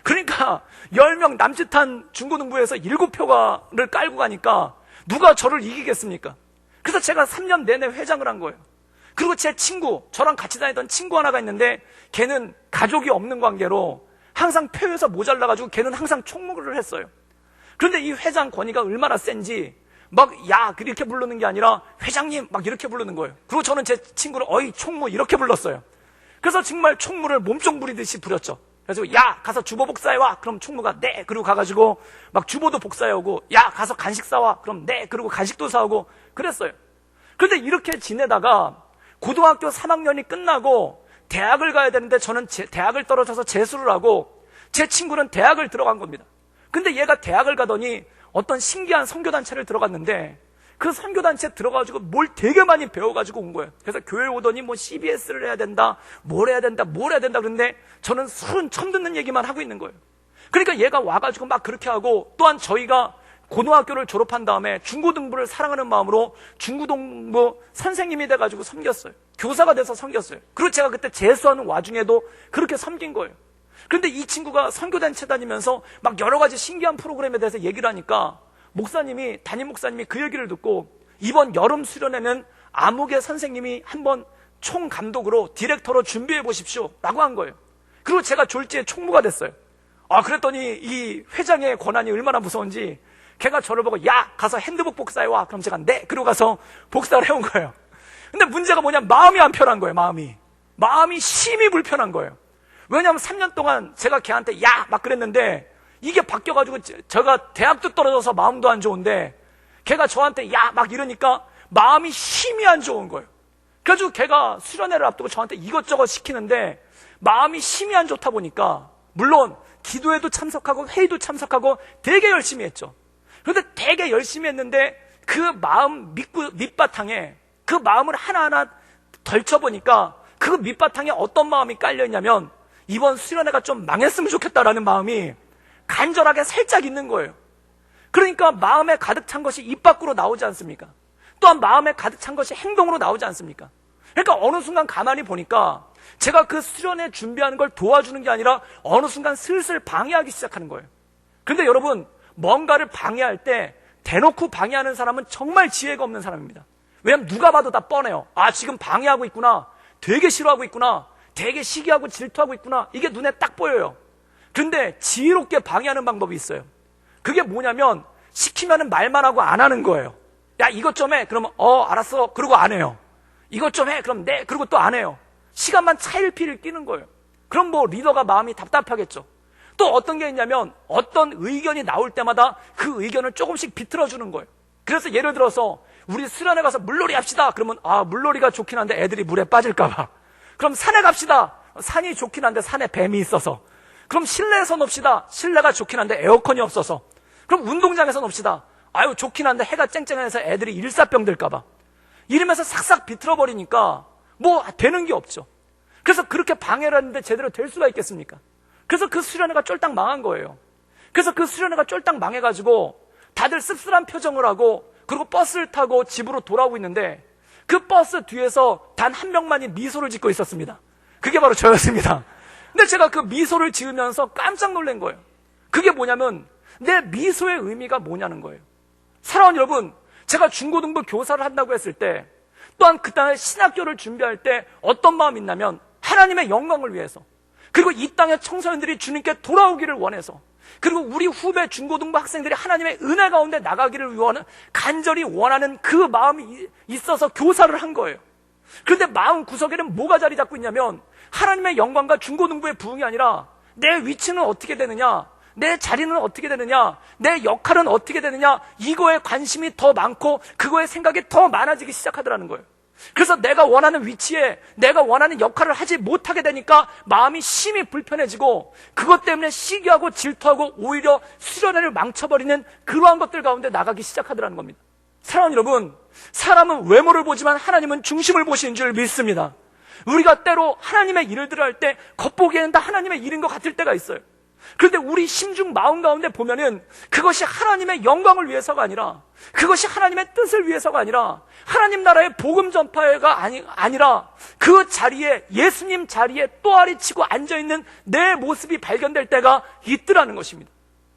그러니까 10명 남짓한 중고등부에서 7표를 깔고 가니까 누가 저를 이기겠습니까? 그래서 제가 3년 내내 회장을 한 거예요. 그리고 제 친구, 저랑 같이 다니던 친구 하나가 있는데 걔는 가족이 없는 관계로 항상 표에서 모자라가지고 걔는 항상 총무를 했어요. 그런데 이 회장 권위가 얼마나 센지 막 야 이렇게 부르는 게 아니라 회장님 막 이렇게 부르는 거예요. 그리고 저는 제 친구를 어이 총무 이렇게 불렀어요. 그래서 정말 총무를 몸종 부리듯이 부렸죠. 그래서 야 가서 주보 복사해와. 그럼 총무가 네. 그리고 가가지고 막 주보도 복사해오고, 야 가서 간식 사와. 그럼 네. 그리고 간식도 사오고 그랬어요. 그런데 이렇게 지내다가 고등학교 3학년이 끝나고 대학을 가야 되는데 저는 대학을 떨어져서 재수를 하고 제 친구는 대학을 들어간 겁니다. 근데 얘가 대학을 가더니 어떤 신기한 선교단체를 들어갔는데 그 선교단체 들어가지고 뭘 되게 많이 배워가지고 온 거예요. 그래서 교회 오더니 뭐 CBS를 해야 된다, 뭘 해야 된다 그러는데 저는 술은 처음 듣는 얘기만 하고 있는 거예요. 그러니까 얘가 와가지고 막 그렇게 하고, 또한 저희가 고등학교를 졸업한 다음에 중고등부를 사랑하는 마음으로 중고등부 선생님이 돼가지고 섬겼어요. 교사가 돼서 섬겼어요. 그리고 제가 그때 재수하는 와중에도 그렇게 섬긴 거예요. 그런데 이 친구가 선교단체 다니면서 막 여러 가지 신기한 프로그램에 대해서 얘기를 하니까 담임 목사님이 그 얘기를 듣고 이번 여름 수련회는 암흑의 선생님이 한번 총감독으로 디렉터로 준비해 보십시오 라고 한 거예요. 그리고 제가 졸지에 총무가 됐어요. 그랬더니 이 회장의 권한이 얼마나 무서운지 걔가 저를 보고 야 가서 핸드북 복사해 와. 그럼 제가 네. 그리고 가서 복사를 해온 거예요. 근데 문제가 뭐냐면 마음이 안 편한 거예요. 마음이 심히 불편한 거예요. 왜냐하면 3년 동안 제가 걔한테 야 막 그랬는데 이게 바뀌어가지고 제가 대학도 떨어져서 마음도 안 좋은데 걔가 저한테 야 막 이러니까 마음이 심히 안 좋은 거예요. 그래가지고 걔가 수련회를 앞두고 저한테 이것저것 시키는데 마음이 심히 안 좋다 보니까 물론 기도에도 참석하고 회의도 참석하고 되게 열심히 했죠. 그런데 되게 열심히 했는데 그 마음 밑바탕에 그 마음을 하나하나 덜쳐보니까 그 밑바탕에 어떤 마음이 깔려있냐면 이번 수련회가 좀 망했으면 좋겠다라는 마음이 간절하게 살짝 있는 거예요. 그러니까 마음에 가득 찬 것이 입 밖으로 나오지 않습니까? 또한 마음에 가득 찬 것이 행동으로 나오지 않습니까? 그러니까 어느 순간 가만히 보니까 제가 그 수련회 준비하는 걸 도와주는 게 아니라 어느 순간 슬슬 방해하기 시작하는 거예요. 그런데 여러분, 뭔가를 방해할 때 대놓고 방해하는 사람은 정말 지혜가 없는 사람입니다. 왜냐하면 누가 봐도 다 뻔해요. 지금 방해하고 있구나. 되게 싫어하고 있구나. 되게 시기하고 질투하고 있구나. 이게 눈에 딱 보여요. 근데 지혜롭게 방해하는 방법이 있어요. 그게 뭐냐면 시키면은 말만 하고 안 하는 거예요. 야 이것 좀 해. 그러면 알았어. 그러고 안 해요. 이것 좀 해. 그럼 네. 그러고 또 안 해요. 시간만 차일피일 끼는 거예요. 그럼 뭐 리더가 마음이 답답하겠죠. 또 어떤 게 있냐면 어떤 의견이 나올 때마다 그 의견을 조금씩 비틀어주는 거예요. 그래서 예를 들어서 우리 수련회 가서 물놀이 합시다. 그러면 물놀이가 좋긴 한데 애들이 물에 빠질까 봐. 그럼 산에 갑시다. 산이 좋긴 한데 산에 뱀이 있어서. 그럼 실내에서 놉시다. 실내가 좋긴 한데 에어컨이 없어서. 그럼 운동장에서 놉시다. 좋긴 한데 해가 쨍쨍해서 애들이 일사병 들까 봐. 이러면서 싹싹 비틀어버리니까 뭐 되는 게 없죠. 그래서 그렇게 방해를 하는데 제대로 될 수가 있겠습니까? 그래서 그 수련회가 쫄딱 망한 거예요. 그래서 그 수련회가 쫄딱 망해가지고 다들 씁쓸한 표정을 하고 그리고 버스를 타고 집으로 돌아오고 있는데 그 버스 뒤에서 단 한 명만이 미소를 짓고 있었습니다. 그게 바로 저였습니다. 근데 제가 그 미소를 지으면서 깜짝 놀란 거예요. 그게 뭐냐면 내 미소의 의미가 뭐냐는 거예요. 사랑하는 여러분, 제가 중고등부 교사를 한다고 했을 때 또한 그 땅에 신학교를 준비할 때 어떤 마음이 있냐면 하나님의 영광을 위해서, 그리고 이 땅의 청소년들이 주님께 돌아오기를 원해서, 그리고 우리 후배 중고등부 학생들이 하나님의 은혜 가운데 나가기를 간절히 원하는 그 마음이 있어서 교사를 한 거예요. 그런데 마음 구석에는 뭐가 자리 잡고 있냐면 하나님의 영광과 중고등부의 부흥이 아니라 내 위치는 어떻게 되느냐, 내 자리는 어떻게 되느냐, 내 역할은 어떻게 되느냐, 이거에 관심이 더 많고 그거에 생각이 더 많아지기 시작하더라는 거예요. 그래서 내가 원하는 위치에 내가 원하는 역할을 하지 못하게 되니까 마음이 심히 불편해지고 그것 때문에 시기하고 질투하고 오히려 수련회를 망쳐버리는 그러한 것들 가운데 나가기 시작하더라는 겁니다. 사랑하는 여러분, 사람은 외모를 보지만 하나님은 중심을 보시는 줄 믿습니다. 우리가 때로 하나님의 일들을 할 때 겉보기에는 다 하나님의 일인 것 같을 때가 있어요. 그런데 우리 심중 마음 가운데 보면은 그것이 하나님의 영광을 위해서가 아니라, 그것이 하나님의 뜻을 위해서가 아니라, 하나님 나라의 복음 전파가 아니라 그 자리에, 예수님 자리에 또아리 치고 앉아있는 내 모습이 발견될 때가 있더라는 것입니다.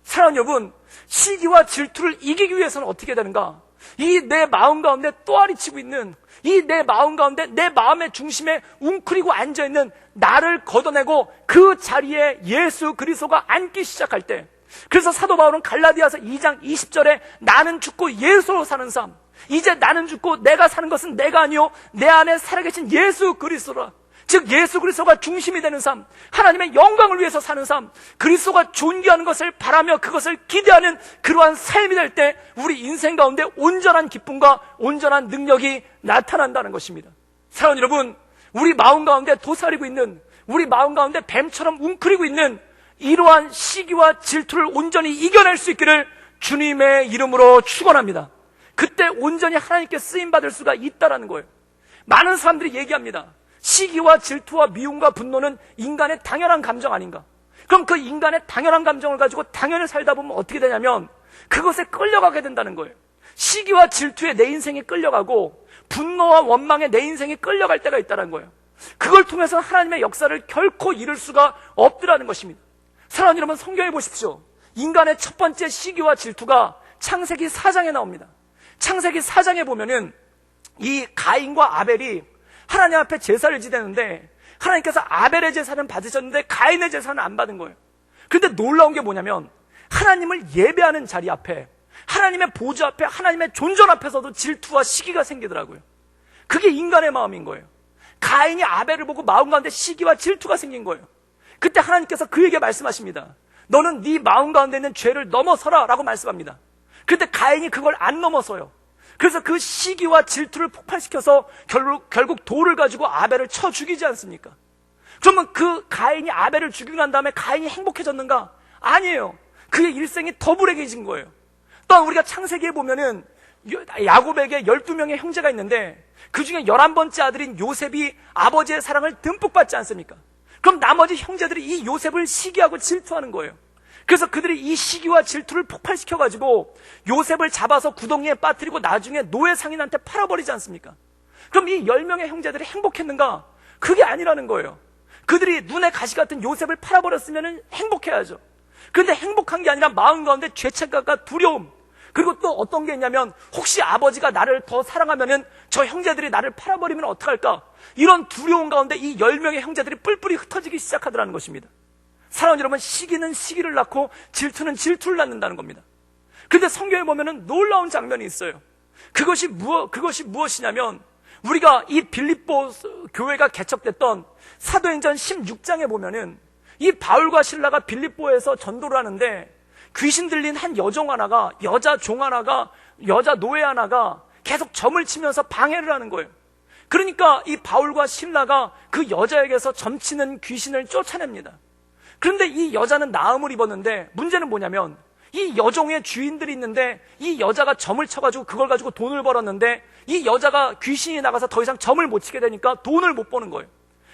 사랑하는 여러분, 시기와 질투를 이기기 위해서는 어떻게 되는가? 이 내 마음 가운데 또아리 치고 있는, 이 내 마음 가운데 내 마음의 중심에 웅크리고 앉아있는 나를 걷어내고 그 자리에 예수 그리스도가 앉기 시작할 때, 그래서 사도 바울은 갈라디아서 2장 20절에 나는 죽고 예수로 사는 삶, 이제 나는 죽고 내가 사는 것은 내가 아니요 내 안에 살아계신 예수 그리스도라. 즉 예수 그리스도가 중심이 되는 삶, 하나님의 영광을 위해서 사는 삶, 그리스도가 존귀하는 것을 바라며 그것을 기대하는 그러한 삶이 될 때 우리 인생 가운데 온전한 기쁨과 온전한 능력이 나타난다는 것입니다. 사랑하는 여러분, 우리 마음 가운데 도사리고 있는, 우리 마음 가운데 뱀처럼 웅크리고 있는 이러한 시기와 질투를 온전히 이겨낼 수 있기를 주님의 이름으로 축원합니다. 그때 온전히 하나님께 쓰임받을 수가 있다라는 거예요. 많은 사람들이 얘기합니다. 시기와 질투와 미움과 분노는 인간의 당연한 감정 아닌가? 그럼 그 인간의 당연한 감정을 가지고 당연히 살다 보면 어떻게 되냐면 그것에 끌려가게 된다는 거예요. 시기와 질투에 내 인생이 끌려가고 분노와 원망에 내 인생이 끌려갈 때가 있다는 거예요. 그걸 통해서 하나님의 역사를 결코 이룰 수가 없더라는 것입니다. 사랑하는 여러분, 성경에 보십시오. 인간의 첫 번째 시기와 질투가 창세기 4장에 나옵니다. 창세기 4장에 보면은 이 가인과 아벨이 하나님 앞에 제사를 지내는데 하나님께서 아벨의 제사는 받으셨는데 가인의 제사는 안 받은 거예요. 그런데 놀라운 게 뭐냐면 하나님을 예배하는 자리 앞에, 하나님의 보좌 앞에, 하나님의 존전 앞에서도 질투와 시기가 생기더라고요. 그게 인간의 마음인 거예요. 가인이 아벨을 보고 마음 가운데 시기와 질투가 생긴 거예요. 그때 하나님께서 그에게 말씀하십니다. 너는 네 마음 가운데 있는 죄를 넘어서라 라고 말씀합니다. 그때 가인이 그걸 안 넘어서요. 그래서 그 시기와 질투를 폭발시켜서 결국 돌을 가지고 아벨을 쳐 죽이지 않습니까? 그러면 그 가인이 아벨을 죽이고 난 다음에 가인이 행복해졌는가? 아니에요. 그의 일생이 더 불행해진 거예요. 또한 우리가 창세기에 보면은 야곱에게 12명의 형제가 있는데 그 중에 11번째 아들인 요셉이 아버지의 사랑을 듬뿍 받지 않습니까? 그럼 나머지 형제들이 이 요셉을 시기하고 질투하는 거예요. 그래서 그들이 이 시기와 질투를 폭발시켜가지고 요셉을 잡아서 구덩이에 빠뜨리고 나중에 노예 상인한테 팔아버리지 않습니까? 그럼 이 10명의 형제들이 행복했는가? 그게 아니라는 거예요. 그들이 눈에 가시 같은 요셉을 팔아버렸으면 행복해야죠. 그런데 행복한 게 아니라 마음 가운데 죄책감과 두려움, 그리고 또 어떤 게 있냐면 혹시 아버지가 나를 더 사랑하면은 저 형제들이 나를 팔아버리면 어떡할까? 이런 두려움 가운데 이 10명의 형제들이 뿔뿔이 흩어지기 시작하더라는 것입니다. 사랑하는 여러분, 시기는 시기를 낳고 질투는 질투를 낳는다는 겁니다. 그런데 성경에 보면은 놀라운 장면이 있어요. 그것이 무엇이냐면 우리가 이 빌립보 교회가 개척됐던 사도행전 16장에 보면은 이 바울과 실라가 빌립보에서 전도를 하는데 귀신 들린 한 여종 하나가, 여자 종 하나가, 여자 노예 하나가 계속 점을 치면서 방해를 하는 거예요. 그러니까 이 바울과 실라가 그 여자에게서 점치는 귀신을 쫓아냅니다. 그런데 이 여자는 나음을 입었는데 문제는 뭐냐면 이 여종의 주인들이 있는데 이 여자가 점을 쳐가지고 그걸 가지고 돈을 벌었는데 이 여자가 귀신이 나가서 더 이상 점을 못 치게 되니까 돈을 못 버는 거예요.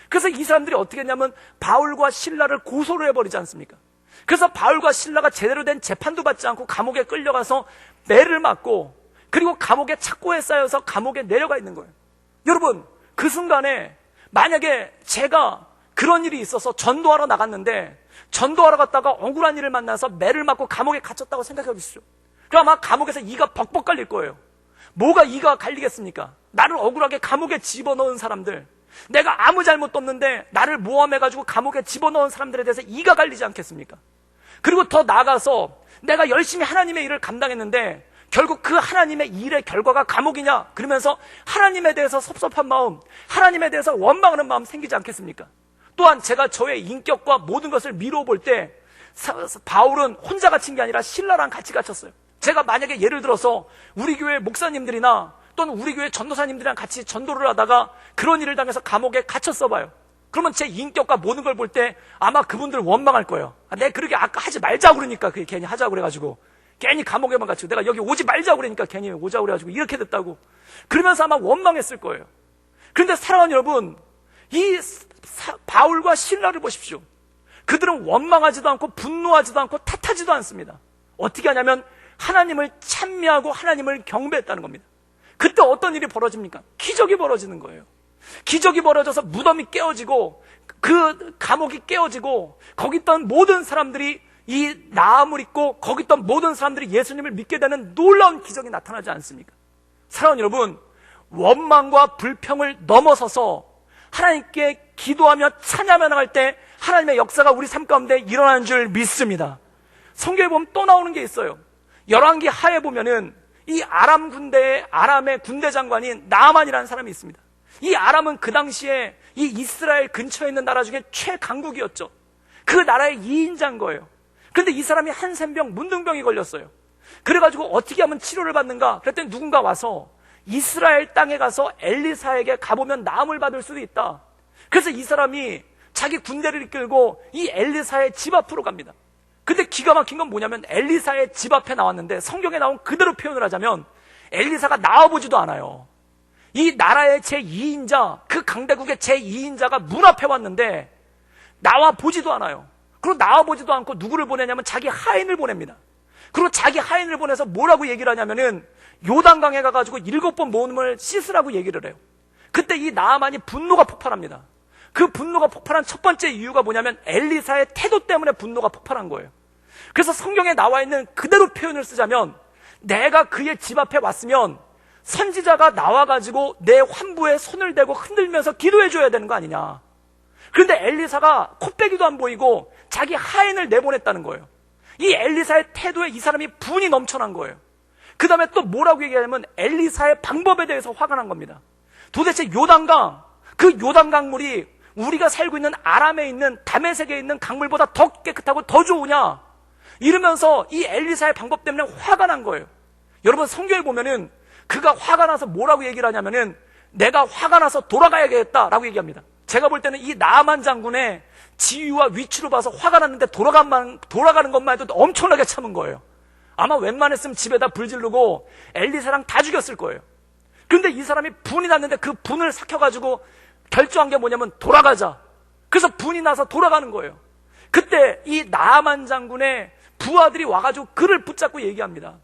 그래서 이 사람들이 어떻게 했냐면 바울과 실라를 고소를 해버리지 않습니까? 그래서 바울과 실라가 제대로 된 재판도 받지 않고 감옥에 끌려가서 매를 맞고 그리고 감옥에 착고에 쌓여서 감옥에 내려가 있는 거예요. 여러분, 그 순간에 만약에 제가 그런 일이 있어서 전도하러 나갔는데 전도하러 갔다가 억울한 일을 만나서 매를 맞고 감옥에 갇혔다고 생각해 보십시오. 그럼 아마 감옥에서 이가 벅벅 갈릴 거예요. 뭐가 이가 갈리겠습니까? 나를 억울하게 감옥에 집어넣은 사람들, 내가 아무 잘못도 없는데 나를 모함해가지고 감옥에 집어넣은 사람들에 대해서 이가 갈리지 않겠습니까? 그리고 더 나아가서 내가 열심히 하나님의 일을 감당했는데 결국 그 하나님의 일의 결과가 감옥이냐? 그러면서 하나님에 대해서 섭섭한 마음, 하나님에 대해서 원망하는 마음 생기지 않겠습니까? 또한 제가 저의 인격과 모든 것을 미루어 볼 때 바울은 혼자 갇힌 게 아니라 실라랑 같이 갇혔어요. 제가 만약에 예를 들어서 우리 교회 목사님들이나 또는 우리 교회 전도사님들이랑 같이 전도를 하다가 그런 일을 당해서 감옥에 갇혔어 봐요. 그러면 제 인격과 모든 걸 볼 때 아마 그분들 원망할 거예요. 내가 그렇게 아까 하지 말자고 그러니까 괜히 하자고 그래가지고 괜히 감옥에만 갇히고 내가 여기 오지 말자고 그러니까 괜히 오자고 그래가지고 이렇게 됐다고 그러면서 아마 원망했을 거예요. 그런데 사랑하는 여러분, 이 바울과 실라를 보십시오. 그들은 원망하지도 않고 분노하지도 않고 탓하지도 않습니다. 어떻게 하냐면 하나님을 찬미하고 하나님을 경배했다는 겁니다. 그때 어떤 일이 벌어집니까? 기적이 벌어지는 거예요. 기적이 벌어져서 무덤이 깨어지고 그 감옥이 깨어지고 거기 있던 모든 사람들이 이 나음을 입고 거기 있던 모든 사람들이 예수님을 믿게 되는 놀라운 기적이 나타나지 않습니까? 사랑하는 여러분, 원망과 불평을 넘어서서 하나님께 기도하며 찬양하며 나갈 때 하나님의 역사가 우리 삶 가운데 일어나는 줄 믿습니다. 성경에 보면 또 나오는 게 있어요. 열왕기 하에 보면은 이 아람의 군대 장관인 나아만이라는 사람이 있습니다. 이 아람은 그 당시에 이 이스라엘 근처에 있는 나라 중에 최강국이었죠. 그 나라의 2인자인 거예요. 그런데 이 사람이 한센병, 문둥병이 걸렸어요. 그래가지고 어떻게 하면 치료를 받는가? 그랬더니 누군가 와서 이스라엘 땅에 가서 엘리사에게 가보면 나음을 받을 수도 있다. 그래서 이 사람이 자기 군대를 이끌고 이 엘리사의 집 앞으로 갑니다. 근데 기가 막힌 건 뭐냐면 엘리사의 집 앞에 나왔는데 성경에 나온 그대로 표현을 하자면 엘리사가 나와보지도 않아요. 이 나라의 제2인자, 그 강대국의 제2인자가 문 앞에 왔는데 나와보지도 않아요. 그리고 나와보지도 않고 누구를 보내냐면 자기 하인을 보냅니다. 그리고 자기 하인을 보내서 뭐라고 얘기를 하냐면은 요단강에 가가지고 7번 몸을 씻으라고 얘기를 해요. 그때 이 나아만이 분노가 폭발합니다. 그 분노가 폭발한 첫 번째 이유가 뭐냐면 엘리사의 태도 때문에 분노가 폭발한 거예요. 그래서 성경에 나와 있는 그대로 표현을 쓰자면 내가 그의 집 앞에 왔으면 선지자가 나와가지고 내 환부에 손을 대고 흔들면서 기도해줘야 되는 거 아니냐. 그런데 엘리사가 코빼기도 안 보이고 자기 하인을 내보냈다는 거예요. 이 엘리사의 태도에 이 사람이 분이 넘쳐난 거예요. 그 다음에 또 뭐라고 얘기하냐면 엘리사의 방법에 대해서 화가 난 겁니다. 도대체 요단강, 그 요단강물이 우리가 살고 있는 아람에 있는 다메섹에 있는 강물보다 더 깨끗하고 더 좋으냐, 이러면서 이 엘리사의 방법 때문에 화가 난 거예요. 여러분, 성경에 보면은 그가 화가 나서 뭐라고 얘기를 하냐면은 내가 화가 나서 돌아가야겠다라고 얘기합니다. 제가 볼 때는 이 나아만 장군의 지위와 위치로 봐서 화가 났는데 돌아가는 것만 해도 엄청나게 참은 거예요. 아마 웬만했으면 집에다 불 지르고 엘리사랑 다 죽였을 거예요. 그런데 이 사람이 분이 났는데 그 분을 삭혀가지고 결정한 게 뭐냐면 돌아가자. 그래서 분이 나서 돌아가는 거예요. 그때 이 나아만 장군의 부하들이 와가지고 그를 붙잡고 얘기합니다.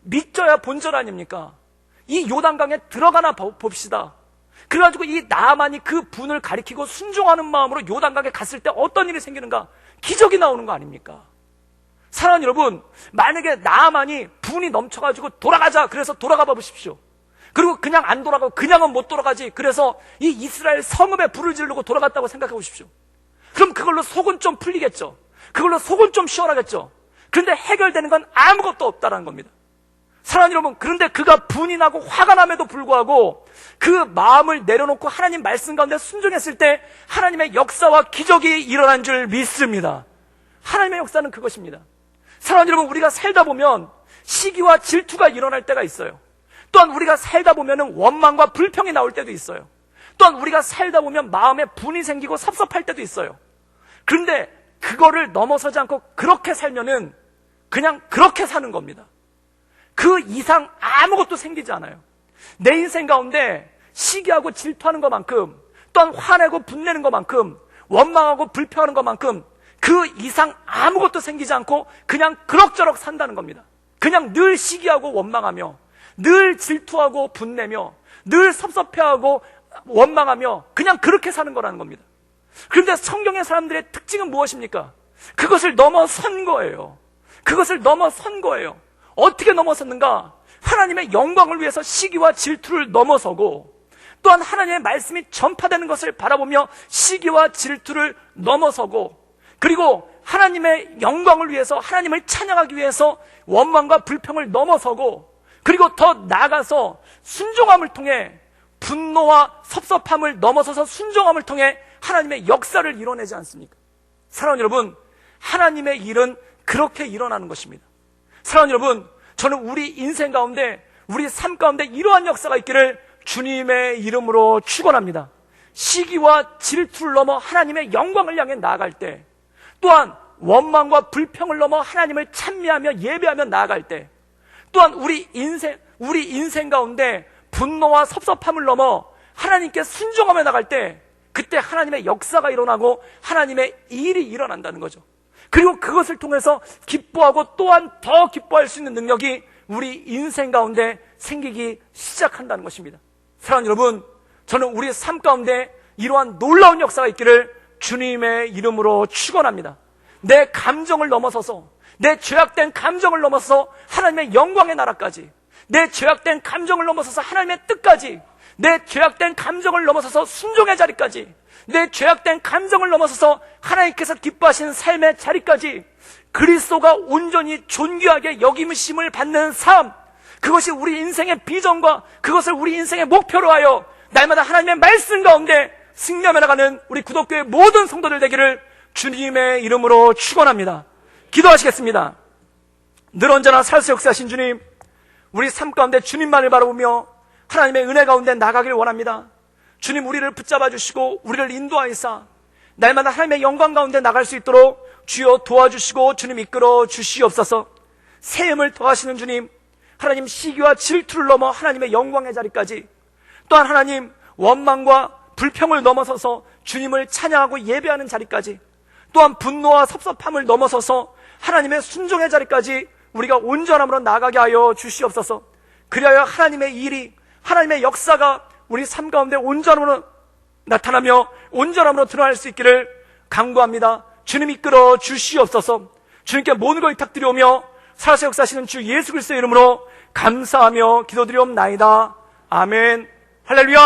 믿져야 본절 아닙니까? 이 요단강에 들어가나 봅시다. 그래가지고 이 나아만이 그 분을 가리키고 순종하는 마음으로 요단강에 갔을 때 어떤 일이 생기는가? 기적이 나오는 거 아닙니까? 사랑하는 여러분, 만약에 나아만이 분이 넘쳐가지고 돌아가자 그래서 돌아가 보십시오. 그리고 그냥 안 돌아가고 그냥은 못 돌아가지, 그래서 이 이스라엘 성읍에 불을 지르고 돌아갔다고 생각해 보십시오. 그럼 그걸로 속은 좀 풀리겠죠. 그걸로 속은 좀 시원하겠죠. 그런데 해결되는 건 아무것도 없다라는 겁니다. 사랑하는 여러분, 그런데 그가 분이 나고 화가 남에도 불구하고 그 마음을 내려놓고 하나님 말씀 가운데 순종했을 때 하나님의 역사와 기적이 일어난 줄 믿습니다. 하나님의 역사는 그것입니다. 사랑하는 여러분, 우리가 살다 보면 시기와 질투가 일어날 때가 있어요. 또한 우리가 살다 보면 원망과 불평이 나올 때도 있어요. 또한 우리가 살다 보면 마음에 분이 생기고 섭섭할 때도 있어요. 그런데 그거를 넘어서지 않고 그렇게 살면은 그냥 그렇게 사는 겁니다. 그 이상 아무것도 생기지 않아요. 내 인생 가운데 시기하고 질투하는 것만큼, 또한 화내고 분내는 것만큼, 원망하고 불평하는 것만큼 그 이상 아무것도 생기지 않고 그냥 그럭저럭 산다는 겁니다. 그냥 늘 시기하고 원망하며, 늘 질투하고 분내며, 늘 섭섭해하고 원망하며 그냥 그렇게 사는 거라는 겁니다. 그런데 성경의 사람들의 특징은 무엇입니까? 그것을 넘어선 거예요. 그것을 넘어선 거예요. 어떻게 넘어섰는가? 하나님의 영광을 위해서 시기와 질투를 넘어서고, 또한 하나님의 말씀이 전파되는 것을 바라보며 시기와 질투를 넘어서고, 그리고 하나님의 영광을 위해서, 하나님을 찬양하기 위해서 원망과 불평을 넘어서고, 그리고 더 나아가서 순종함을 통해 분노와 섭섭함을 넘어서서 순종함을 통해 하나님의 역사를 이뤄내지 않습니까? 사랑하는 여러분, 하나님의 일은 그렇게 일어나는 것입니다. 사랑하는 여러분, 저는 우리 인생 가운데, 우리 삶 가운데 이러한 역사가 있기를 주님의 이름으로 축원합니다. 시기와 질투를 넘어 하나님의 영광을 향해 나아갈 때, 또한 원망과 불평을 넘어 하나님을 찬미하며 예배하며 나아갈 때, 또한 우리 인생 가운데 분노와 섭섭함을 넘어 하나님께 순종하며 나갈 때, 그때 하나님의 역사가 일어나고 하나님의 일이 일어난다는 거죠. 그리고 그것을 통해서 기뻐하고 또한 더 기뻐할 수 있는 능력이 우리 인생 가운데 생기기 시작한다는 것입니다. 사랑하는 여러분, 저는 우리 삶 가운데 이러한 놀라운 역사가 있기를 주님의 이름으로 축원합니다. 내 감정을 넘어서서, 내 죄악된 감정을 넘어서 하나님의 영광의 나라까지, 내 죄악된 감정을 넘어서서 하나님의 뜻까지, 내 죄악된 감정을 넘어서서 순종의 자리까지, 내 죄악된 감정을 넘어서서 하나님께서 기뻐하시는 삶의 자리까지 그리스도가 온전히 존귀하게 여김심을 받는 삶, 그것이 우리 인생의 비전과 그것을 우리 인생의 목표로 하여 날마다 하나님의 말씀 가운데 승리하며 나가는 우리 구독교회 모든 성도들 되기를 주님의 이름으로 축원합니다. 기도하시겠습니다. 늘 언제나 살아서 역사하신 주님, 우리 삶 가운데 주님만을 바라보며 하나님의 은혜 가운데 나가길 원합니다. 주님, 우리를 붙잡아 주시고 우리를 인도하시사 날마다 하나님의 영광 가운데 나갈 수 있도록 주여 도와주시고 주님 이끌어 주시옵소서. 세임을 더하시는 주님, 하나님 시기와 질투를 넘어 하나님의 영광의 자리까지, 또한 하나님 원망과 불평을 넘어서서 주님을 찬양하고 예배하는 자리까지, 또한 분노와 섭섭함을 넘어서서 하나님의 순종의 자리까지 우리가 온전함으로 나가게 하여 주시옵소서. 그리하여 하나님의 일이, 하나님의 역사가 우리 삶 가운데 온전함으로 나타나며 온전함으로 드러날 수 있기를 간구합니다. 주님 이끌어 주시옵소서. 주님께 모든 걸 부탁드리오며 살아서 역사하시는 주 예수 그리스도의 이름으로 감사하며 기도드리옵나이다. 아멘. 할렐루야.